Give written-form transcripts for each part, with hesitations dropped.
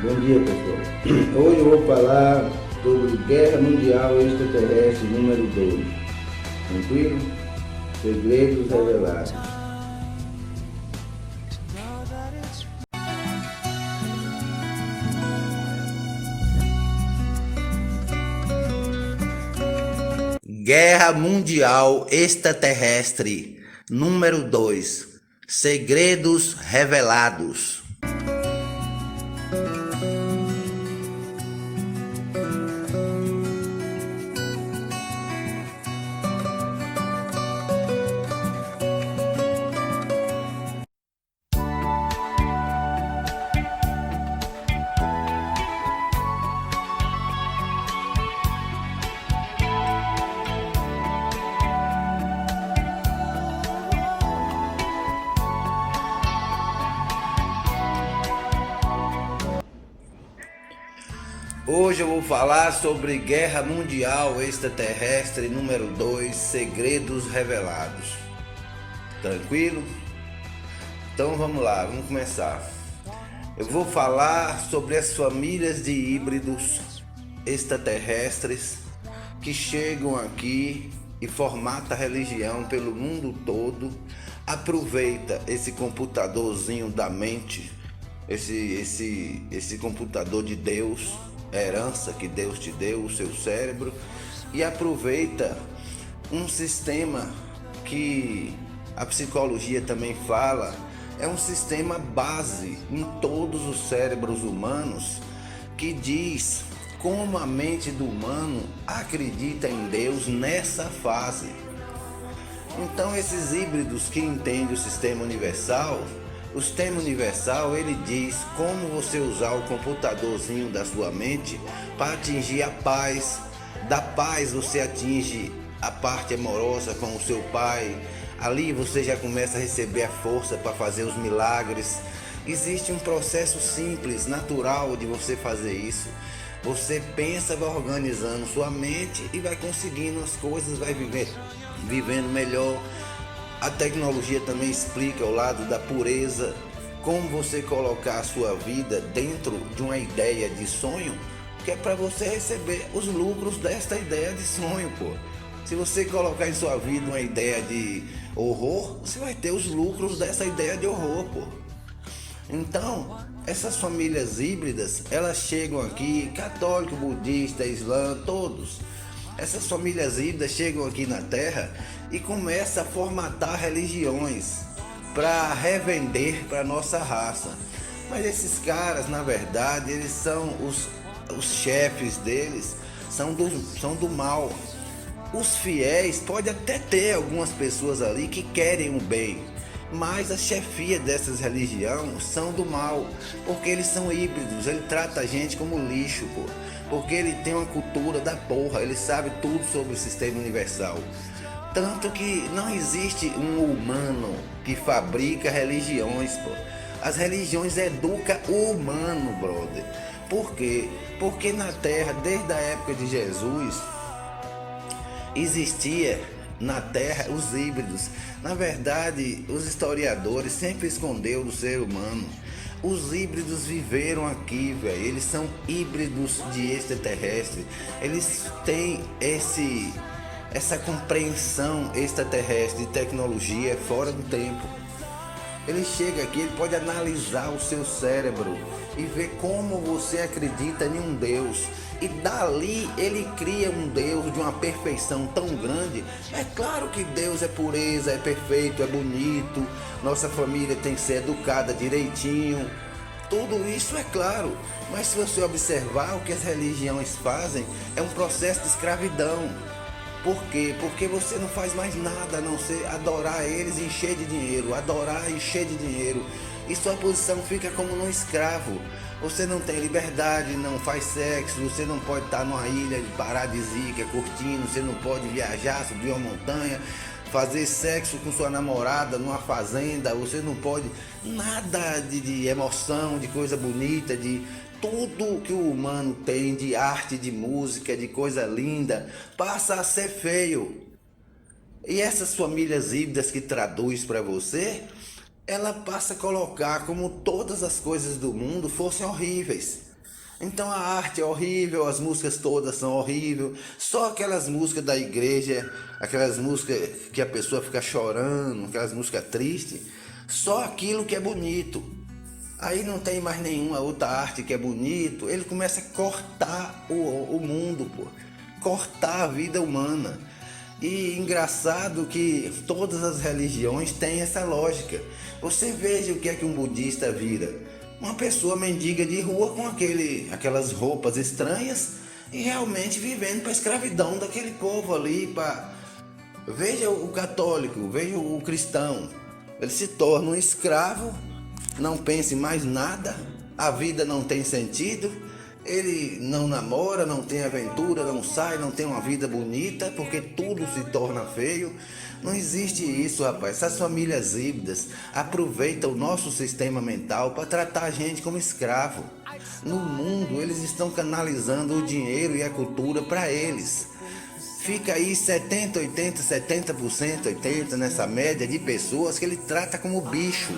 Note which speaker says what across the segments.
Speaker 1: Bom dia, pessoal. Hoje eu vou falar sobre Guerra Mundial Extraterrestre número 2. Tranquilo? Segredos revelados.
Speaker 2: Guerra Mundial Extraterrestre número 2. Segredos revelados. Hoje eu vou falar sobre Guerra Mundial Extraterrestre número 2, Segredos Revelados. Tranquilo? Então vamos lá, vamos começar. Eu vou falar sobre as famílias de híbridos extraterrestres que chegam aqui e formatam a religião pelo mundo todo. Aproveita esse computadorzinho da mente, esse computador de Deus, herança que Deus te deu, o seu cérebro, e aproveita um sistema que a psicologia também fala, é um sistema base em todos os cérebros humanos, que diz como a mente do humano acredita em Deus nessa fase. Então esses híbridos que entendem o sistema universal, o sistema universal, ele diz como você usar o computadorzinho da sua mente para atingir a paz. Da paz você atinge a parte amorosa com o seu pai. Ali você já começa a receber a força para fazer os milagres. Existe um processo simples, natural de você fazer isso. Você pensa, vai organizando sua mente e vai conseguindo as coisas, vai vivendo melhor. A tecnologia também explica o lado da pureza, como você colocar a sua vida dentro de uma ideia de sonho, que é para você receber os lucros desta ideia de sonho, pô. Se você colocar em sua vida uma ideia de horror, você vai ter os lucros dessa ideia de horror, pô. Então, essas famílias híbridas, elas chegam aqui, católico, budista, islã, todos. Essas famílias híbridas chegam aqui na Terra e começam a formatar religiões para revender para nossa raça. Mas esses caras, na verdade, eles são os chefes deles, são do mal. Os fiéis, pode até ter algumas pessoas ali que querem o bem, mas a chefia dessas religiões são do mal, porque eles são híbridos, ele trata a gente como lixo, pô. Porque ele tem uma cultura da porra, ele sabe tudo sobre o sistema universal. Tanto que não existe um humano que fabrica religiões, pô. As religiões educam o humano, brother. Por quê? Porque na Terra, desde a época de Jesus, existia na Terra os híbridos. Na verdade, os historiadores sempre esconderam do ser humano. Os híbridos viveram aqui, velho. Eles são híbridos de extraterrestre. Eles têm essa compreensão extraterrestre de tecnologia fora do tempo. Ele chega aqui, ele pode analisar o seu cérebro e ver como você acredita em um Deus. E dali ele cria um Deus de uma perfeição tão grande. É claro que Deus é pureza, é perfeito, é bonito. Nossa família tem que ser educada direitinho. Tudo isso é claro. Mas se você observar o que as religiões fazem, é um processo de escravidão. Por quê? Porque você não faz mais nada a não ser adorar eles e encher de dinheiro, adorar e encher de dinheiro. E sua posição fica como um escravo. Você não tem liberdade, não faz sexo, você não pode estar numa ilha paradisíaca curtindo, você não pode viajar, subir uma montanha, fazer sexo com sua namorada numa fazenda, você não pode nada de emoção, de coisa bonita, de tudo que o humano tem de arte, de música, de coisa linda, passa a ser feio. E essas famílias híbridas que traduz para você, ela passa a colocar como todas as coisas do mundo fossem horríveis. Então a arte é horrível, as músicas todas são horríveis, só aquelas músicas da igreja, aquelas músicas que a pessoa fica chorando, aquelas músicas tristes, só aquilo que é bonito. Aí não tem mais nenhuma outra arte que é bonito, ele começa a cortar o mundo, pô, cortar a vida humana. E engraçado que todas as religiões têm essa lógica. Você veja o que é que um budista vira. Uma pessoa mendiga de rua com aquelas roupas estranhas e realmente vivendo para a escravidão daquele povo ali. Veja o católico, veja o cristão. Ele se torna um escravo, não pensa em mais nada, a vida não tem sentido, ele não namora, não tem aventura, não sai, não tem uma vida bonita, porque tudo se torna feio. Não existe isso, rapaz. Essas famílias híbridas aproveitam o nosso sistema mental para tratar a gente como escravo. No mundo, eles estão canalizando o dinheiro e a cultura para eles. Fica aí 70%, 80% nessa média de pessoas que ele trata como bicho.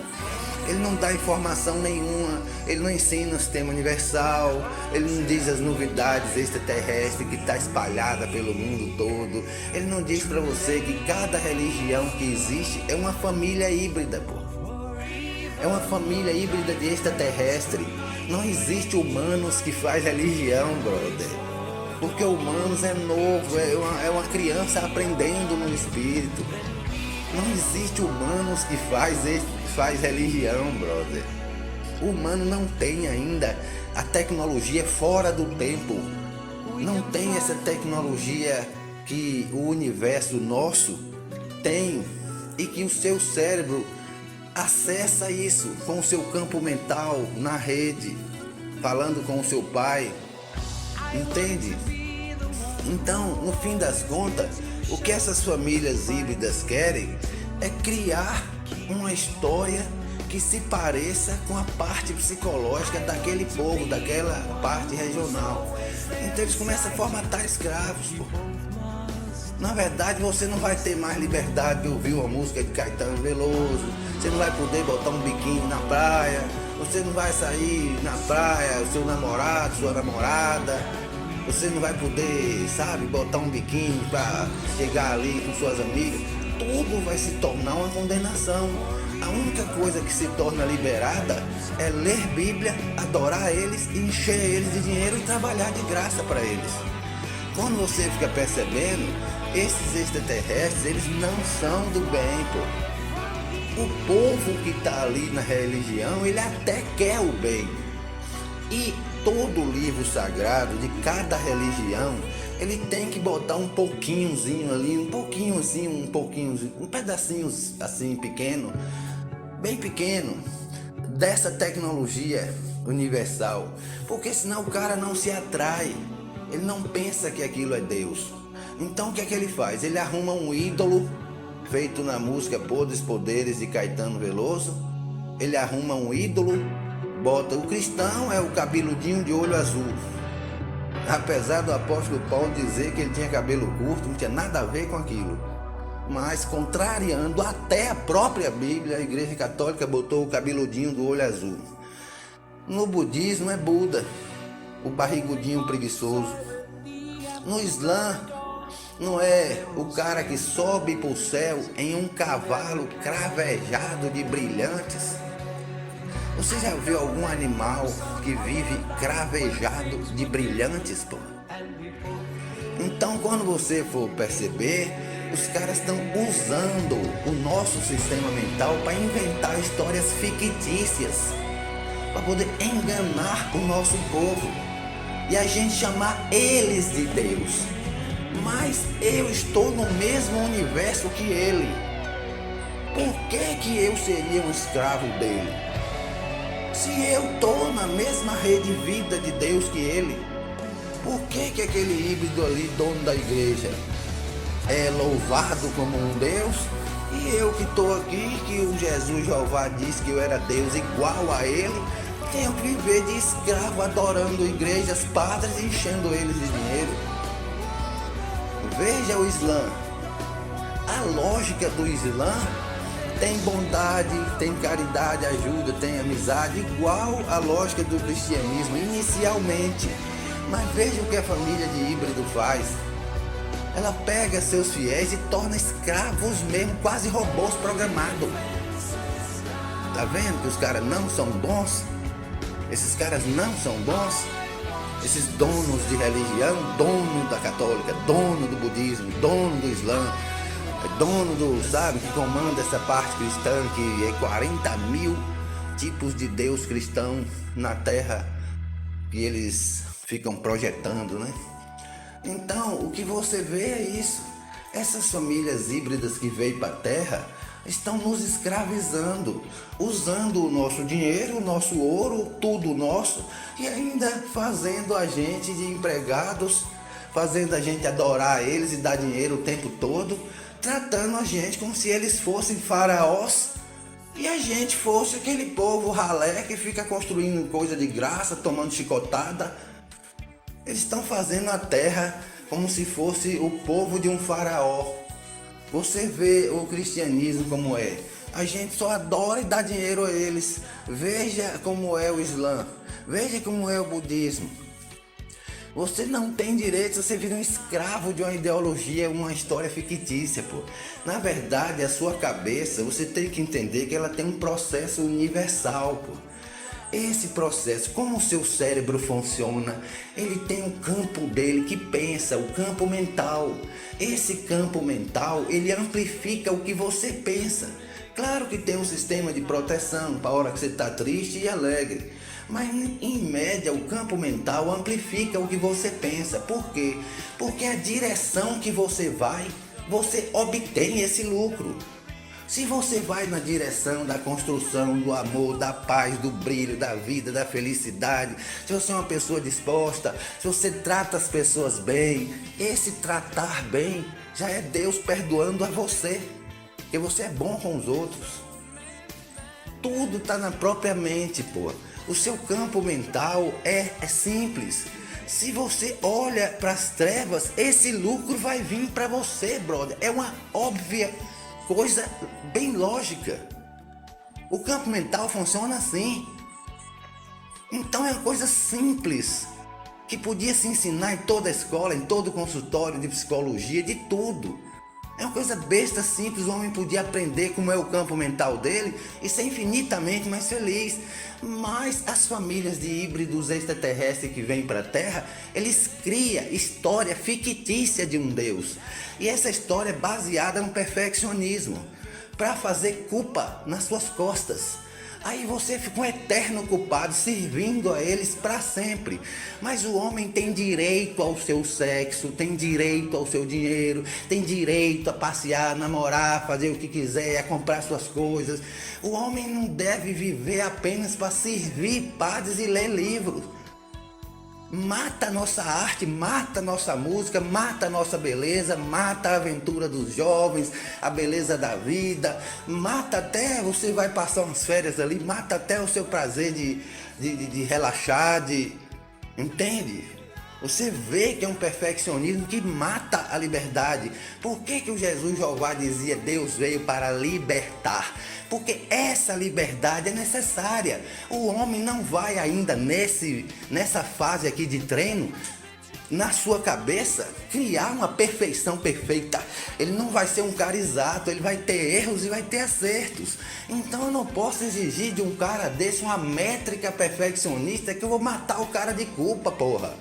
Speaker 2: Ele não dá informação nenhuma, ele não ensina o sistema universal, ele não diz as novidades extraterrestres que está espalhada pelo mundo todo. Ele não diz para você que cada religião que existe é uma família híbrida, pô. É uma família híbrida de extraterrestre. Não existe humanos que faz religião, brother. Porque humanos é novo, é uma criança aprendendo no espírito. Não existe humanos que faz religião, brother. O humano não tem ainda a tecnologia fora do tempo. Não tem essa tecnologia que o universo nosso tem e que o seu cérebro acessa isso com o seu campo mental na rede, falando com o seu pai. Entende? Então, no fim das contas, o que essas famílias híbridas querem é criar uma história que se pareça com a parte psicológica daquele povo, daquela parte regional. Então eles começam a formatar escravos, pô. Na verdade, você não vai ter mais liberdade de ouvir uma música de Caetano Veloso, você não vai poder botar um biquíni na praia, você não vai sair na praia, o seu namorado, sua namorada, você não vai poder, sabe, botar um biquíni para chegar ali com suas amigas. Tudo vai se tornar uma condenação. A única coisa que se torna liberada é ler Bíblia, adorar eles, encher eles de dinheiro e trabalhar de graça para eles. Quando você fica percebendo, esses extraterrestres, eles não são do bem, pô. O povo que está ali na religião, ele até quer o bem. E todo livro sagrado de cada religião, ele tem que botar um pouquinhozinho ali, um pedacinho assim pequeno, bem pequeno, dessa tecnologia universal. Porque senão o cara não se atrai, ele não pensa que aquilo é Deus. Então o que é que ele faz? Ele arruma um ídolo, feito na música Podres Poderes de Caetano Veloso. Ele arruma um ídolo, bota, o cristão é o cabeludinho de olho azul. Apesar do apóstolo Paulo dizer que ele tinha cabelo curto, não tinha nada a ver com aquilo. Mas contrariando até a própria Bíblia, a Igreja Católica botou o cabeludinho do olho azul. No budismo é Buda, o barrigudinho preguiçoso. No Islã não é o cara que sobe para o céu em um cavalo cravejado de brilhantes. Você já viu algum animal que vive cravejado de brilhantes, pô? Então, quando você for perceber, os caras estão usando o nosso sistema mental para inventar histórias fictícias, para poder enganar o nosso povo e a gente chamar eles de Deus. Mas eu estou no mesmo universo que ele. Por que eu seria um escravo dele? Se eu estou na mesma rede de vida de Deus que ele, por que aquele híbrido ali, dono da igreja, é louvado como um Deus? E eu que estou aqui, que o Jesus Jeová disse que eu era Deus igual a ele, tenho que viver de escravo, adorando igrejas, padres, enchendo eles de dinheiro. Veja o Islã. A lógica do Islã tem bondade, tem caridade, ajuda, tem amizade, igual a lógica do cristianismo inicialmente. Mas veja o que a família de híbrido faz. Ela pega seus fiéis e torna escravos mesmo, quase robôs programados. Tá vendo que os caras não são bons? Esses caras não são bons? Esses donos de religião, dono da católica, dono do budismo, dono do islã, dono do, sabe, que comanda essa parte cristã, que é 40 mil tipos de Deus cristão na Terra que eles ficam projetando, né? Então, o que você vê é isso. Essas famílias híbridas que veio para a Terra estão nos escravizando, usando o nosso dinheiro, o nosso ouro, tudo nosso, e ainda fazendo a gente de empregados, fazendo a gente adorar eles e dar dinheiro o tempo todo, tratando a gente como se eles fossem faraós e a gente fosse aquele povo ralé que fica construindo coisa de graça, tomando chicotada. Eles estão fazendo a terra como se fosse o povo de um faraó. Você vê o cristianismo como é. A gente só adora e dá dinheiro a eles. Veja como é o Islã. Veja como é o budismo. Você não tem direito, você vira um escravo de uma ideologia, uma história fictícia, pô. Na verdade, a sua cabeça, você tem que entender que ela tem um processo universal, pô. Esse processo, como o seu cérebro funciona, ele tem um campo dele que pensa, o campo mental. Esse campo mental, ele amplifica o que você pensa. Claro que tem um sistema de proteção para a hora que você está triste e alegre. Mas em média o campo mental amplifica o que você pensa. Por quê? Porque a direção que você vai, você obtém esse lucro. Se você vai na direção da construção, do amor, da paz, do brilho, da vida, da felicidade, se você é uma pessoa disposta, se você trata as pessoas bem, esse tratar bem já é Deus perdoando a você, porque você é bom com os outros. Tudo está na própria mente, pô. O seu campo mental é simples. Se você olha para as trevas, esse lucro vai vir para você, brother. É uma óbvia coisa bem lógica. O campo mental funciona assim. Então é uma coisa simples, que podia se ensinar em toda a escola, em todo consultório de psicologia, de tudo. É uma coisa besta, simples, o homem podia aprender como é o campo mental dele e ser infinitamente mais feliz. Mas as famílias de híbridos extraterrestres que vêm para a Terra, eles criam história fictícia de um Deus. E essa história é baseada no perfeccionismo, para fazer culpa nas suas costas. Aí você fica um eterno culpado, servindo a eles para sempre. Mas o homem tem direito ao seu sexo, tem direito ao seu dinheiro, tem direito a passear, namorar, fazer o que quiser, a comprar suas coisas. O homem não deve viver apenas para servir padres e ler livros. Mata a nossa arte, mata a nossa música, mata a nossa beleza, mata a aventura dos jovens, a beleza da vida, mata até, você vai passar umas férias ali, mata até o seu prazer de relaxar, entende? Você vê que é um perfeccionismo que mata a liberdade. Por que o Jesus Jeová dizia Deus veio para libertar? Porque essa liberdade é necessária. O homem não vai ainda nessa fase aqui de treino, na sua cabeça, criar uma perfeição perfeita. Ele não vai ser um cara exato, ele vai ter erros e vai ter acertos. Então eu não posso exigir de um cara desse uma métrica perfeccionista que eu vou matar o cara de culpa, porra.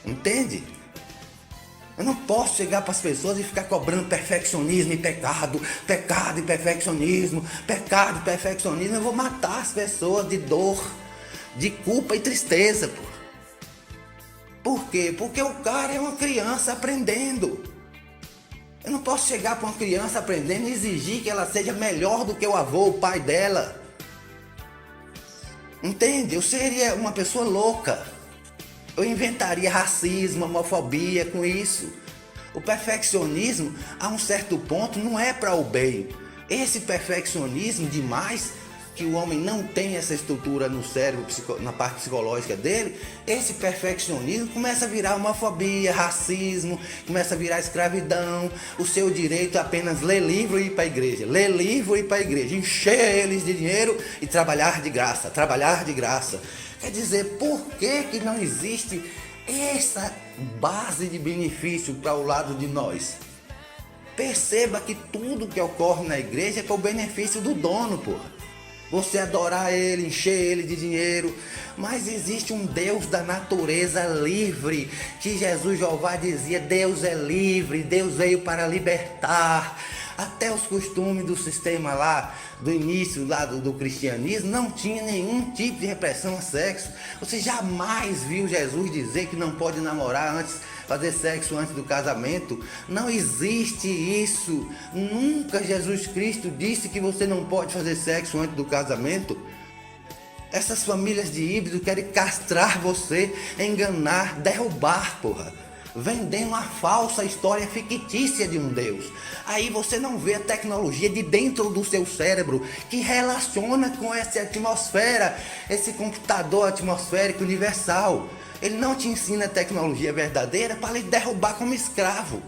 Speaker 2: Entende? Eu não posso chegar para as pessoas e ficar cobrando perfeccionismo e pecado, pecado e perfeccionismo, pecado e perfeccionismo. Eu vou matar as pessoas de dor, de culpa e tristeza, pô. Por quê? Porque o cara é uma criança aprendendo. Eu não posso chegar para uma criança aprendendo e exigir que ela seja melhor do que o avô, o pai dela. Entende? Eu seria uma pessoa louca. Eu inventaria racismo, homofobia com isso. O perfeccionismo, a um certo ponto, não é para o bem. Esse perfeccionismo demais que o homem não tem essa estrutura no cérebro, na parte psicológica dele, esse perfeccionismo começa a virar homofobia, racismo, começa a virar escravidão. O seu direito é apenas ler livro e ir para a igreja, ler livro e ir para a igreja, encher eles de dinheiro e trabalhar de graça, trabalhar de graça. Quer dizer, por que não existe essa base de benefício para o lado de nós? Perceba que tudo que ocorre na igreja é para o benefício do dono, porra. Você adorar ele, encher ele de dinheiro. Mas existe um Deus da natureza livre, que Jesus Jeová dizia: Deus é livre, Deus veio para libertar. Até os costumes do sistema lá, do início lá do cristianismo, não tinha nenhum tipo de repressão a sexo. Você jamais viu Jesus dizer que não pode namorar antes, fazer sexo antes do casamento. Não existe isso. Nunca Jesus Cristo disse que você não pode fazer sexo antes do casamento. Essas famílias de híbrido querem castrar você, enganar, derrubar, porra, vendendo uma falsa história fictícia de um Deus. Aí você não vê a tecnologia de dentro do seu cérebro que relaciona com essa atmosfera, esse computador atmosférico universal. Ele não te ensina a tecnologia verdadeira para lhe derrubar como escravo.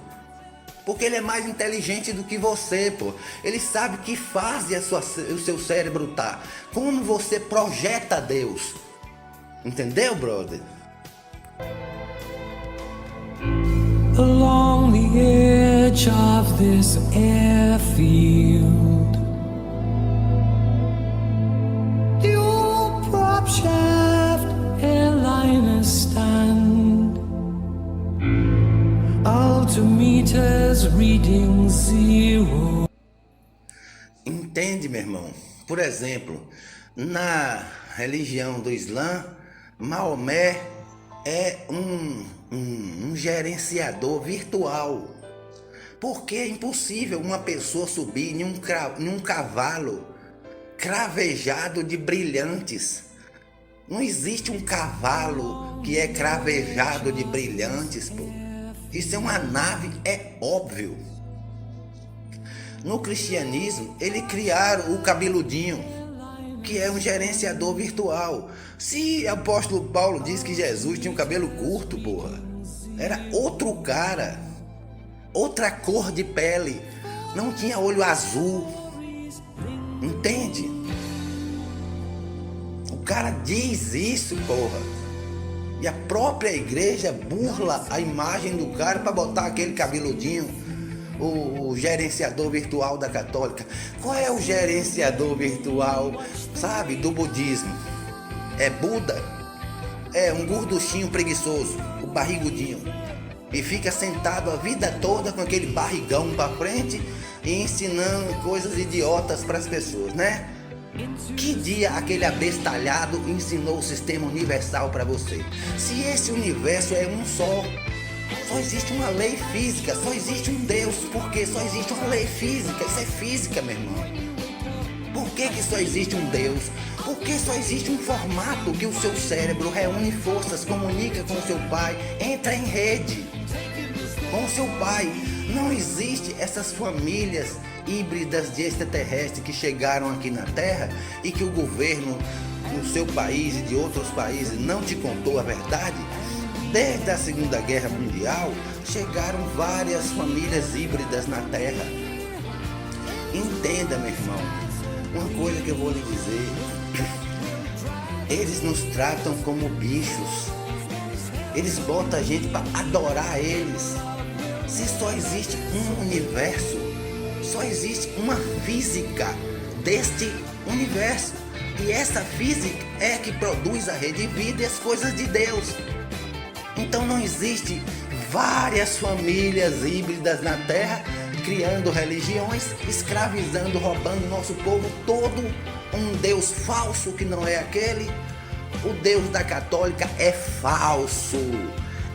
Speaker 2: Porque ele é mais inteligente do que você, pô. Ele sabe que fase o seu cérebro tá. Como você projeta Deus. Entendeu, brother?
Speaker 3: Along the edge of this airfield, the old prop shaft airliners stand, altimeters reading zero.
Speaker 2: Entende, meu irmão? Por exemplo, na religião do Islã, Maomé é um gerenciador virtual. Porque é impossível uma pessoa subir em um cavalo cravejado de brilhantes. Não existe um cavalo que é cravejado de brilhantes, pô. Isso é uma nave, é óbvio. No cristianismo, eles criaram o cabeludinho, que é um gerenciador virtual. Se o apóstolo Paulo diz que Jesus tinha um cabelo curto, porra, era outro cara, outra cor de pele, não tinha olho azul, entende? O cara diz isso, porra, e a própria igreja burla a imagem do cara para botar aquele cabeludinho. O gerenciador virtual da católica. Qual é o gerenciador virtual, sabe, do budismo? É Buda? É um gorduchinho preguiçoso, o barrigudinho, e fica sentado a vida toda com aquele barrigão para frente e ensinando coisas idiotas para as pessoas, né? Que dia aquele abestalhado ensinou o sistema universal para você? Se esse universo é um só existe uma lei física, só existe um Deus, porque só existe uma lei física, isso é física, meu irmão. Por que só existe um Deus? Porque só existe um formato que o seu cérebro reúne forças, comunica com o seu pai, entra em rede com o seu pai. Não existe essas famílias híbridas de extraterrestres que chegaram aqui na Terra e que o governo no seu país e de outros países não te contou a verdade. Desde a Segunda Guerra Mundial, chegaram várias famílias híbridas na Terra. Entenda, meu irmão, uma coisa que eu vou lhe dizer. Eles nos tratam como bichos. Eles botam a gente para adorar eles. Se só existe um universo, só existe uma física deste universo. E essa física é que produz a rede de vida e as coisas de Deus. Então não existe várias famílias híbridas na Terra, criando religiões, escravizando, roubando nosso povo todo. Um Deus falso que não é aquele. O Deus da católica é falso.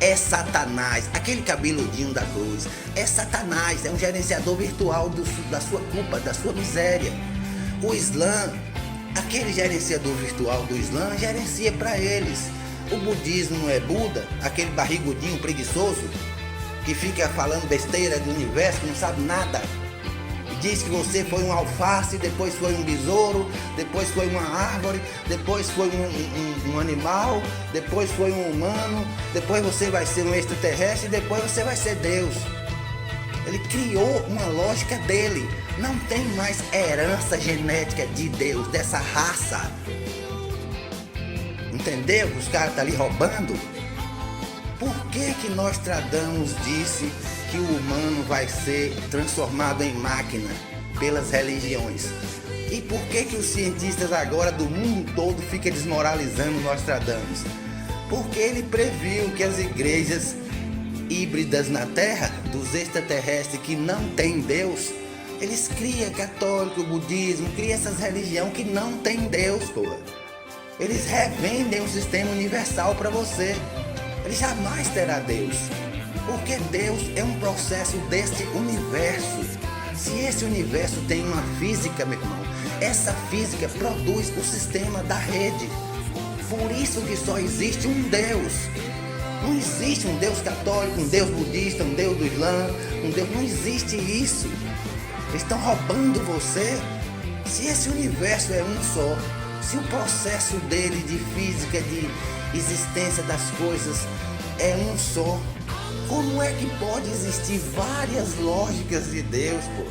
Speaker 2: É Satanás. Aquele cabeludinho da cruz é Satanás. É um gerenciador virtual da sua culpa, da sua miséria. O Islã, aquele gerenciador virtual do Islã, gerencia para eles. O budismo não é Buda, aquele barrigudinho preguiçoso que fica falando besteira do universo, que não sabe nada. Diz que você foi um alface, depois foi um besouro, depois foi uma árvore, depois foi um animal, depois foi um humano, depois você vai ser um extraterrestre e depois você vai ser Deus. Ele criou uma lógica dele. Não tem mais herança genética de Deus, dessa raça. Entendeu? Os caras estão ali roubando. Por que Nostradamus disse que o humano vai ser transformado em máquina pelas religiões? E por que os cientistas agora do mundo todo ficam desmoralizando Nostradamus? Porque ele previu que as igrejas híbridas na Terra, dos extraterrestres que não tem Deus, eles criam católico, budismo, criam essas religiões que não tem Deus, porra. Eles revendem um sistema universal para você. Ele jamais terá Deus. Porque Deus é um processo deste universo. Se esse universo tem uma física, meu irmão, essa física produz o sistema da rede. Por isso que só existe um Deus. Não existe um Deus católico, um Deus budista, um Deus do Islã, um Deus. Não existe isso. Eles estão roubando você. Se esse universo é um só, se o processo dele de física, de existência das coisas é um só, como é que pode existir várias lógicas de Deus, pô?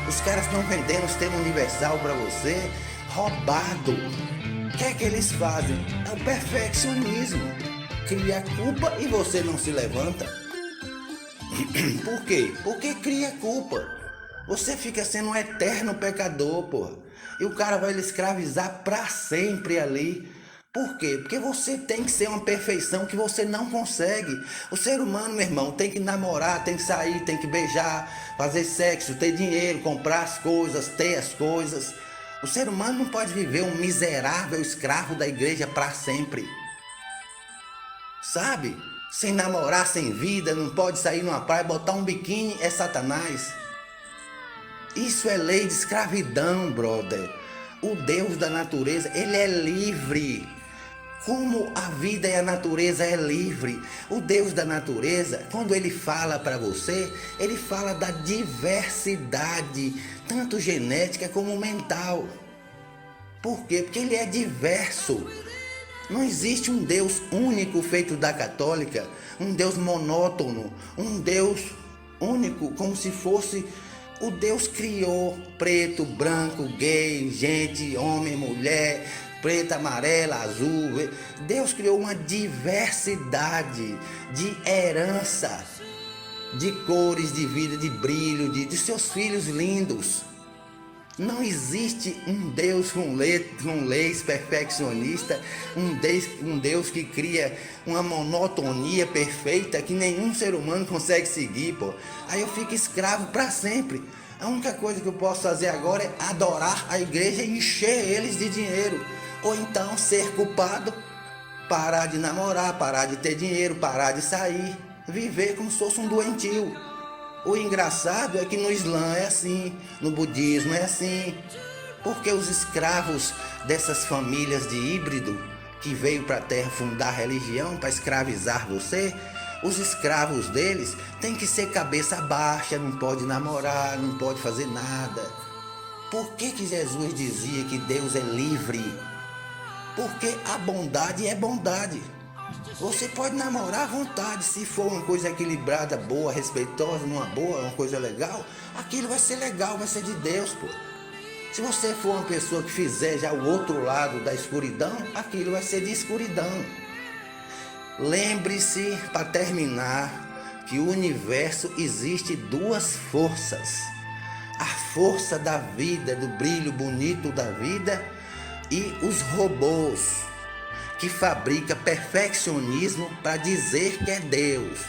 Speaker 2: Os caras estão vendendo o sistema universal para você, roubado. O que é que eles fazem? É o perfeccionismo. Cria culpa e você não se levanta. Por quê? Porque cria culpa. Você fica sendo um eterno pecador, porra. E o cara vai lhe escravizar para sempre ali. Por quê? Porque você tem que ser uma perfeição que você não consegue. O ser humano, meu irmão, tem que namorar, tem que sair, tem que beijar, fazer sexo, ter dinheiro, comprar as coisas, ter as coisas. O ser humano não pode viver um miserável escravo da igreja para sempre. Sabe? Sem namorar, sem vida, não pode sair numa praia, botar um biquíni, é Satanás. Isso é lei de escravidão, brother. O Deus da natureza, ele é livre. Como a vida e a natureza é livre. O Deus da natureza, quando ele fala para você, ele fala da diversidade, tanto genética como mental. Por quê? Porque ele é diverso. Não existe um Deus único feito da católica, um Deus monótono, um Deus único, como se fosse... O Deus criou preto, branco, gay, gente, homem, mulher, preta, amarela, azul. Deus criou uma diversidade de herança, de cores, de vida, de brilho, de seus filhos lindos. Não existe um Deus com leis perfeccionistas, um Deus que cria uma monotonia perfeita que nenhum ser humano consegue seguir, pô. Aí eu fico escravo para sempre. A única coisa que eu posso fazer agora é adorar a igreja e encher eles de dinheiro. Ou então ser culpado, parar de namorar, parar de ter dinheiro, parar de sair, viver como se fosse um doentio. O engraçado é que no Islã é assim, no budismo é assim, porque os escravos dessas famílias de híbrido que veio para a terra fundar religião para escravizar você, os escravos deles têm que ser cabeça baixa, não pode namorar, não pode fazer nada. Por que Jesus dizia que Deus é livre? Porque a bondade é bondade. Você pode namorar à vontade, se for uma coisa equilibrada, boa, respeitosa, uma boa, uma coisa legal, aquilo vai ser legal, vai ser de Deus, pô. Se você for uma pessoa que fizer já o outro lado da escuridão, aquilo vai ser de escuridão. Lembre-se, para terminar, que o universo existe duas forças. A força da vida, do brilho bonito da vida, e os robôs, que fabrica perfeccionismo para dizer que é Deus.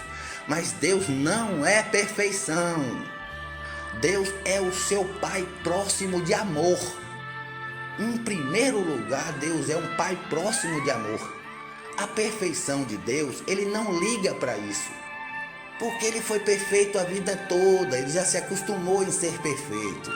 Speaker 2: Mas Deus não é perfeição. Deus é o seu Pai próximo de amor. Em primeiro lugar, Deus é um Pai próximo de amor. A perfeição de Deus, ele não liga para isso. Porque ele foi perfeito a vida toda, ele já se acostumou em ser perfeito.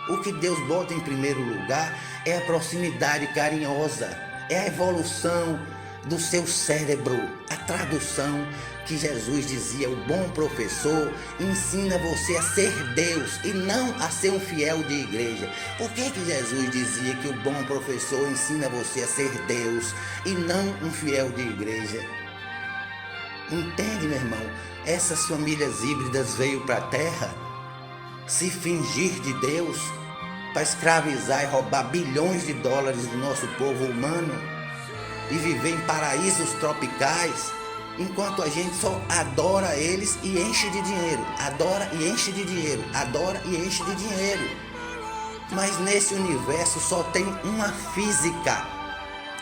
Speaker 2: O que Deus bota em primeiro lugar é a proximidade carinhosa. É a evolução do seu cérebro. A tradução que Jesus dizia, o bom professor ensina você a ser Deus e não a ser um fiel de igreja. Por que Jesus dizia que o bom professor ensina você a ser Deus e não um fiel de igreja? Entende, meu irmão? Essas famílias híbridas veio para a terra se fingir de Deus para escravizar e roubar bilhões de dólares do nosso povo humano e viver em paraísos tropicais, enquanto a gente só adora eles e enche de dinheiro, adora e enche de dinheiro, adora e enche de dinheiro. Mas nesse universo só tem uma física.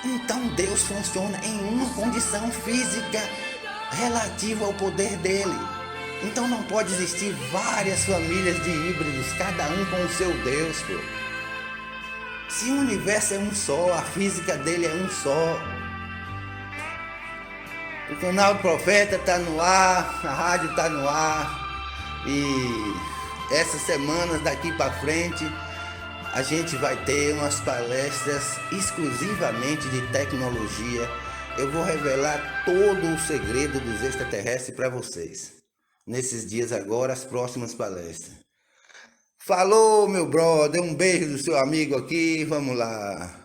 Speaker 2: Então Deus funciona em uma condição física relativa ao poder dele. Então não pode existir várias famílias de híbridos, cada um com o seu Deus, pô. Se o universo é um só, a física dele é um só. O canal do Profeta está no ar, a rádio está no ar. E essas semanas daqui para frente a gente vai ter umas palestras exclusivamente de tecnologia. Eu vou revelar todo o segredo dos extraterrestres para vocês. Nesses dias agora, as próximas palestras. Falou, meu brother, um beijo do seu amigo aqui, vamos lá.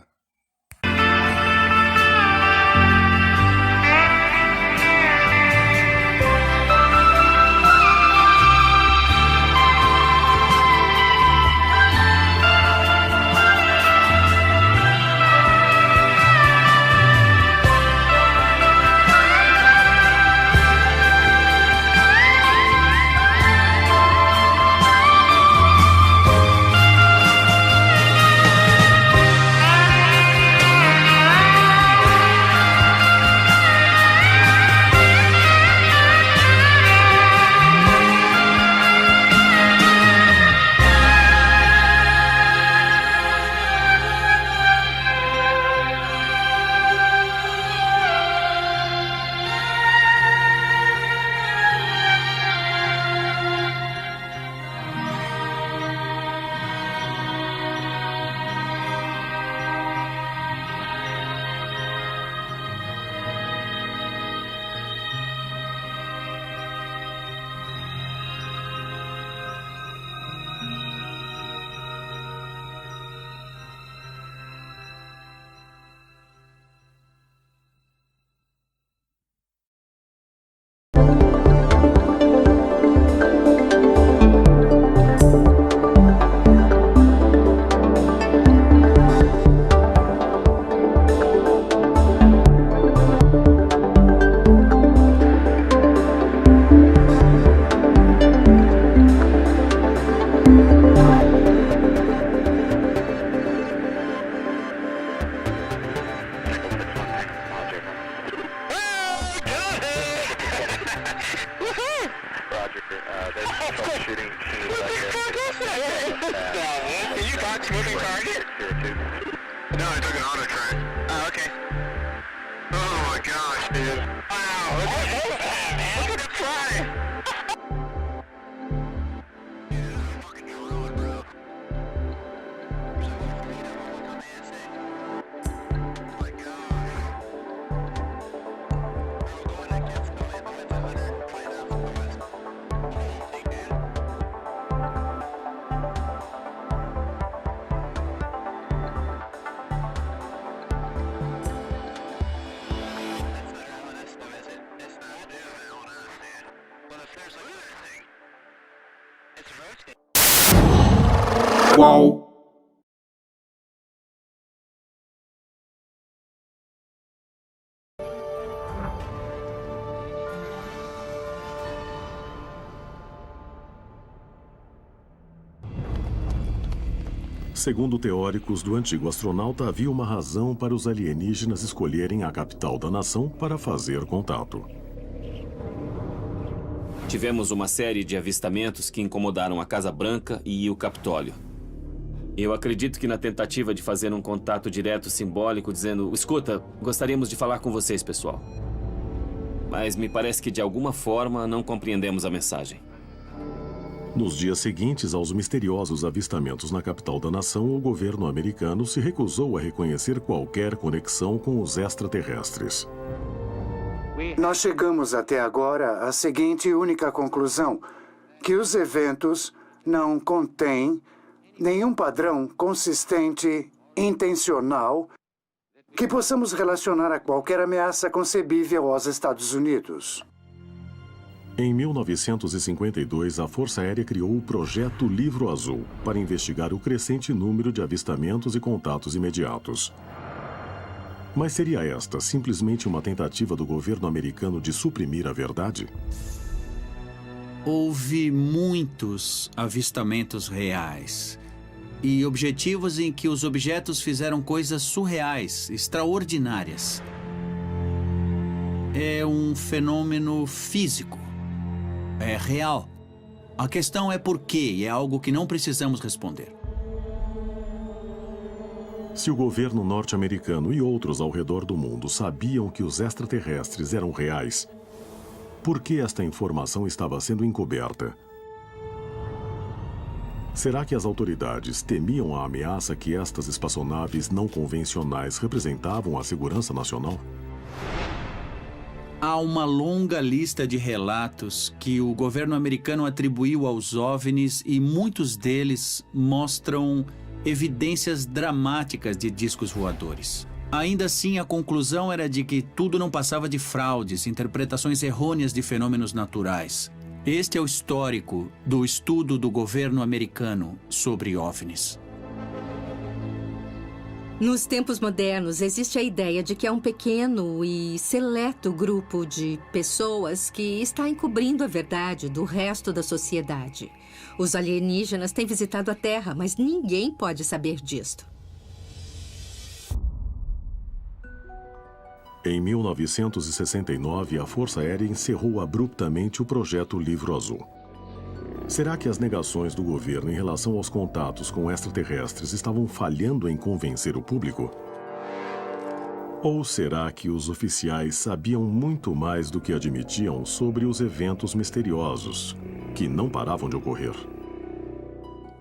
Speaker 4: Moving target? No, I took an auto track. Oh, okay. Oh my gosh, dude. Wow, look at the fly.
Speaker 5: Qual?
Speaker 6: Segundo teóricos do antigo astronauta, havia uma razão para os alienígenas escolherem a capital da nação para fazer contato.
Speaker 7: Tivemos uma série de avistamentos que incomodaram a Casa Branca e o Capitólio. Eu acredito que na tentativa de fazer um contato direto simbólico, dizendo: escuta, gostaríamos de falar com vocês, pessoal. Mas me parece que de alguma forma não compreendemos a mensagem.
Speaker 6: Nos dias seguintes aos misteriosos avistamentos na capital da nação, o governo americano se recusou a reconhecer qualquer conexão com os extraterrestres.
Speaker 5: Nós chegamos até agora à seguinte única conclusão: que os eventos não contêm nenhum padrão consistente, intencional, que possamos relacionar a qualquer ameaça concebível aos Estados Unidos.
Speaker 6: Em 1952, a Força Aérea criou o Projeto Livro Azul para investigar o crescente número de avistamentos e contatos imediatos. Mas seria esta simplesmente uma tentativa do governo americano de suprimir a verdade?
Speaker 8: Houve muitos avistamentos reais e objetivos em que os objetos fizeram coisas surreais, extraordinárias. É um fenômeno físico. É real. A questão é por quê, e é algo que não precisamos responder.
Speaker 6: Se o governo norte-americano e outros ao redor do mundo sabiam que os extraterrestres eram reais, por que esta informação estava sendo encoberta? Será que as autoridades temiam a ameaça que estas espaçonaves não convencionais representavam à segurança nacional?
Speaker 8: Há uma longa lista de relatos que o governo americano atribuiu aos OVNIs e muitos deles mostram evidências dramáticas de discos voadores. Ainda assim, a conclusão era de que tudo não passava de fraudes, interpretações errôneas de fenômenos naturais. Este é o histórico do estudo do governo americano sobre OVNIs.
Speaker 9: Nos tempos modernos, existe a ideia de que há um pequeno e seleto grupo de pessoas que está encobrindo a verdade do resto da sociedade. Os alienígenas têm visitado a Terra, mas ninguém pode saber disto.
Speaker 6: Em 1969, a Força Aérea encerrou abruptamente o Projeto Livro Azul. Será que as negações do governo em relação aos contatos com extraterrestres estavam falhando em convencer o público? Ou será que os oficiais sabiam muito mais do que admitiam sobre os eventos misteriosos, que não paravam de ocorrer?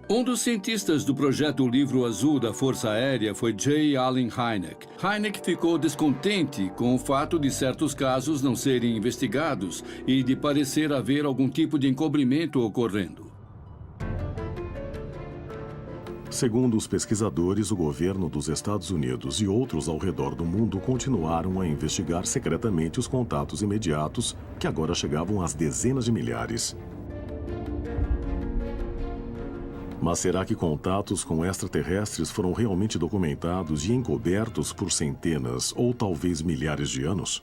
Speaker 10: Um dos cientistas do Projeto Livro Azul da Força Aérea foi J. Allen Hynek. Hynek ficou descontente com o fato de certos casos não serem investigados e de parecer haver algum tipo de encobrimento ocorrendo.
Speaker 6: Segundo os pesquisadores, o governo dos Estados Unidos e outros ao redor do mundo continuaram a investigar secretamente os contatos imediatos, que agora chegavam às dezenas de milhares. Mas será que contatos com extraterrestres foram realmente documentados e encobertos por centenas ou talvez milhares de anos?